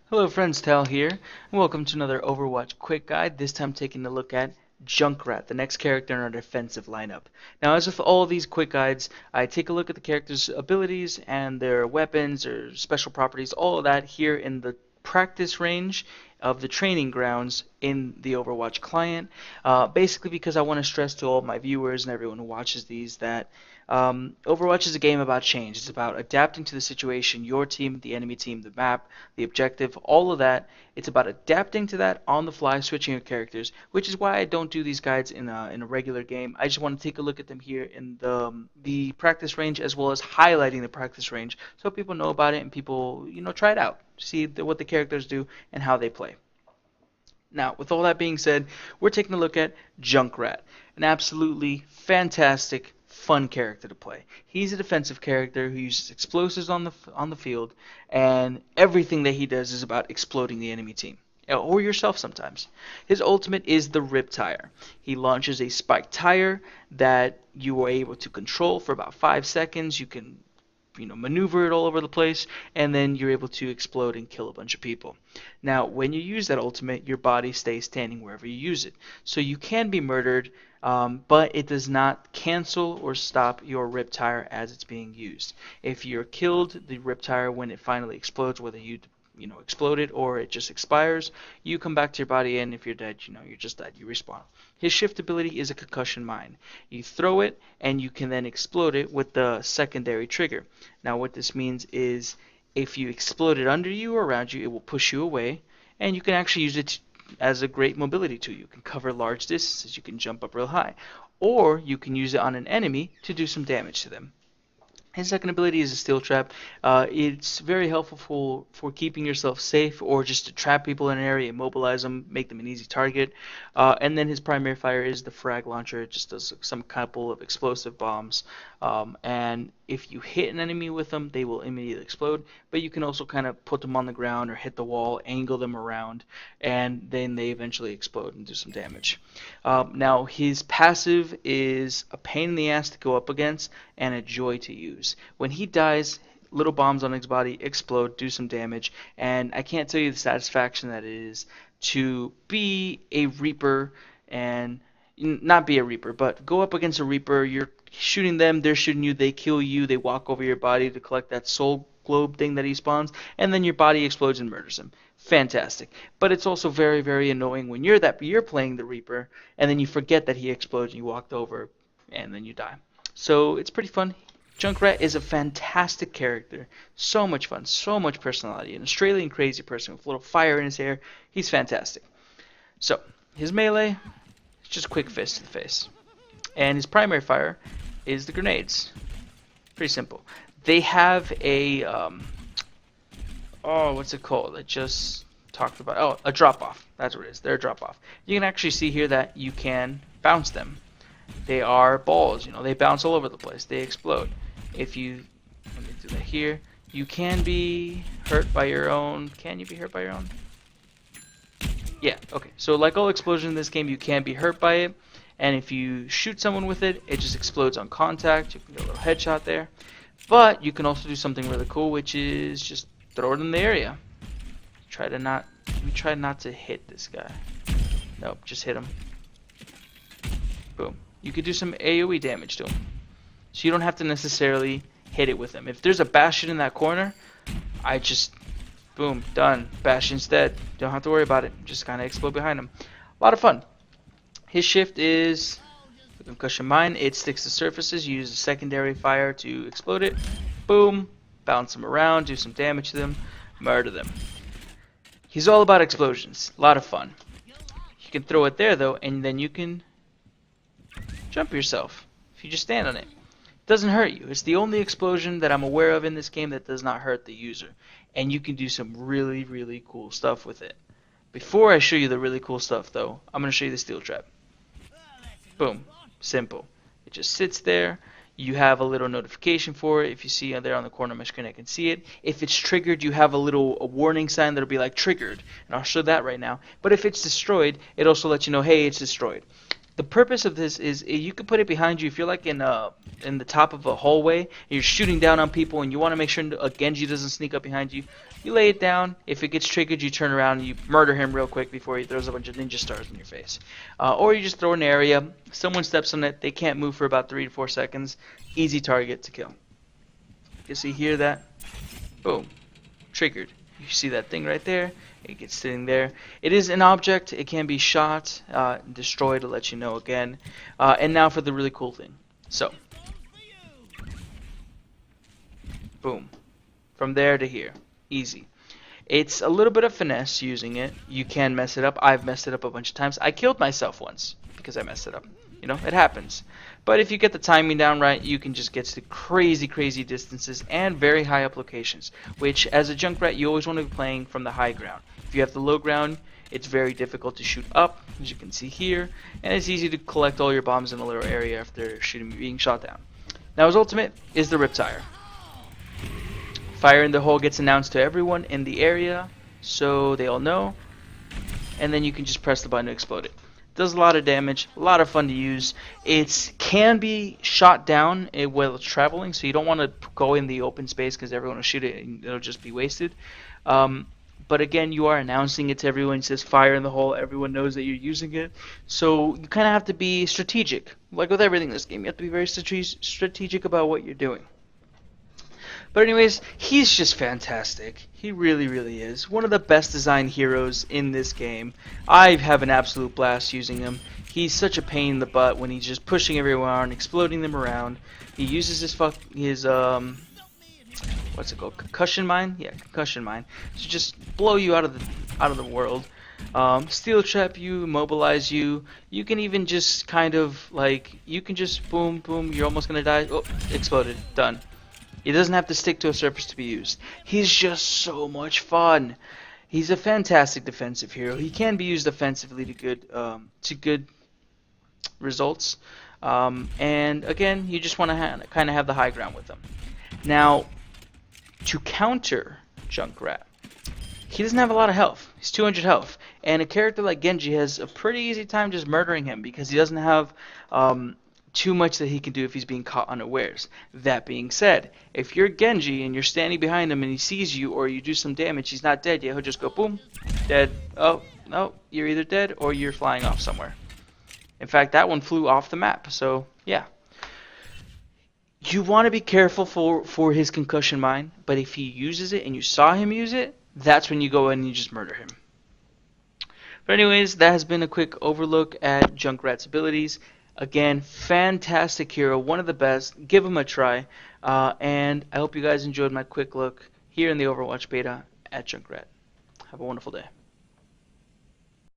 Hello friends, Tal here, and welcome to another Overwatch quick guide, this time taking a look at Junkrat, the next character in our defensive lineup. Now as with all of these quick guides, I take a look at the character's abilities and their weapons or special properties, all of that here in the practice range of the training grounds in the Overwatch client, basically because I want to stress to all my viewers and everyone who watches these that Overwatch is a game about change. It's about adapting to the situation, your team, the enemy team, the map, the objective, all of that. It's about adapting to that on the fly, switching your characters, which is why I don't do these guides in a regular game. I just want to take a look at them here in the practice range as well as highlighting the practice range so people know about it and people try it out, see what the characters do and how they play. Now, with all that being said, we're taking a look at Junkrat, an absolutely fantastic, fun character to play. He's a defensive character who uses explosives on the field, and everything that he does is about exploding the enemy team. Or yourself sometimes. His ultimate is the Rip Tire. He launches a spiked tire that you are able to control for about 5 seconds. You can maneuver it all over the place, and then you're able to explode and kill a bunch of people. Now, when you use that ultimate, your body stays standing wherever you use it. So you can be murdered, but it does not cancel or stop your rip tire as it's being used. If you're killed, the rip tire, when it finally explodes, whether you explode it or it just expires, you come back to your body, and if you're dead, you're just dead. You respawn. His shift ability is a concussion mine. You throw it, and you can then explode it with the secondary trigger. Now, what this means is if you explode it under you or around you, it will push you away, and you can actually use it as a great mobility tool. You can cover large distances. You can jump up real high. Or you can use it on an enemy to do some damage to them. His second ability is a steel trap. It's very helpful for keeping yourself safe or just to trap people in an area, immobilize them, make them an easy target. And then his primary fire is the frag launcher. It just does some couple of explosive bombs. And if you hit an enemy with them, they will immediately explode. But you can also kind of put them on the ground or hit the wall, angle them around, and then they eventually explode and do some damage. Now, his passive is a pain in the ass to go up against and a joy to use. When he dies, little bombs on his body explode, do some damage, and I can't tell you the satisfaction that it is to be a Reaper and not be a Reaper, but go up against a Reaper. You're shooting them, they're shooting you, they kill you, they walk over your body to collect that soul globe thing that he spawns, and then your body explodes and murders him. Fantastic. But it's also very, very annoying when you're playing the Reaper, and then you forget that he explodes and you walked over, and then you die. So it's pretty fun. Junkrat is a fantastic character. So much fun, so much personality. An Australian crazy person with a little fire in his hair. He's fantastic. So, his melee is just a quick fist to the face. And his primary fire is the grenades. Pretty simple. They have a, what's it called? I just talked about, a drop-off. That's what it is. They're a drop-off. You can actually see here that you can bounce them. They are balls, they bounce all over the place. They explode. Let me do that here. You can be hurt by your own. Can you be hurt by your own? Yeah, okay. So like all explosions in this game, you can be hurt by it. And if you shoot someone with it, it just explodes on contact. You can get a little headshot there. But you can also do something really cool, which is just throw it in the area. Try not to hit this guy. Nope, just hit him. Boom. You could do some AoE damage to him. So you don't have to necessarily hit it with him. If there's a Bastion in that corner, I just, boom, done. Bash instead. Don't have to worry about it. Just kind of explode behind him. A lot of fun. His shift is the concussion mine. It sticks to surfaces. You use a secondary fire to explode it. Boom. Bounce them around. Do some damage to them. Murder them. He's all about explosions. A lot of fun. You can throw it there, though, and then you can jump yourself if you just stand on it. It doesn't hurt you. It's the only explosion that I'm aware of in this game that does not hurt the user. And you can do some really, really cool stuff with it. Before I show you the really cool stuff, though, I'm going to show you the steel trap. Boom. Simple. It just sits there. You have a little notification for it. If you see there on the corner of my screen, I can see it. If it's triggered, you have a warning sign that'll be like triggered. And I'll show that right now. But if it's destroyed, it also lets you know, hey, it's destroyed. The purpose of this is you can put it behind you if you're like in the top of a hallway and you're shooting down on people and you want to make sure a Genji doesn't sneak up behind you. You lay it down. If it gets triggered, you turn around and you murder him real quick before he throws a bunch of ninja stars in your face. Or you just throw an area. Someone steps on it. They can't move for about 3 to 4 seconds. Easy target to kill. You see here that? Boom. Triggered. You see that thing right there? It gets sitting there. It is an object. It can be shot, destroyed to let you know again. And now for the really cool thing. So, boom. From there to here. Easy. It's a little bit of finesse using it. You can mess it up. I've messed it up a bunch of times. I killed myself once because I messed it up. You know, it happens. But if you get the timing down right, you can just get to crazy, crazy distances and very high up locations, which as a Junkrat, you always want to be playing from the high ground. If you have the low ground, it's very difficult to shoot up, as you can see here, and it's easy to collect all your bombs in a little area after being shot down. Now his ultimate is the Riptire. Fire in the hole gets announced to everyone in the area, so they all know, and then you can just press the button to explode it. Does a lot of damage, a lot of fun to use. It can be shot down while it's traveling, so you don't want to go in the open space because everyone will shoot it and it'll just be wasted. But again, you are announcing it to everyone. It says fire in the hole. Everyone knows that you're using it. So you kind of have to be strategic. Like with everything in this game, you have to be very strategic about what you're doing. But anyways, he's just fantastic. He really, really is. One of the best designed heroes in this game. I have an absolute blast using him. He's such a pain in the butt when he's just pushing everyone and exploding them around. He uses his what's it called? Concussion mine? Yeah, concussion mine. To just blow you out of the world. Steel trap you, immobilize you. You can even just kind of like you can just boom, boom. You're almost gonna die. Oh, exploded. Done. He doesn't have to stick to a surface to be used. He's just so much fun. He's a fantastic defensive hero. He can be used offensively to good results. And again, you just want to kind of have the high ground with him. Now, to counter Junkrat, he doesn't have a lot of health. He's 200 health. And a character like Genji has a pretty easy time just murdering him because he doesn't have too much that he can do if he's being caught unawares. That being said, if you're Genji and you're standing behind him and he sees you or you do some damage, he's not dead yet, he'll just go boom, dead. Oh, no, you're either dead or you're flying off somewhere. In fact, that one flew off the map, so yeah. You want to be careful for his concussion mine, but if he uses it and you saw him use it, that's when you go in and you just murder him. But anyways, that has been a quick overlook at Junkrat's abilities. Again, fantastic hero, one of the best. Give him a try. And I hope you guys enjoyed my quick look here in the Overwatch beta at Junkrat. Have a wonderful day.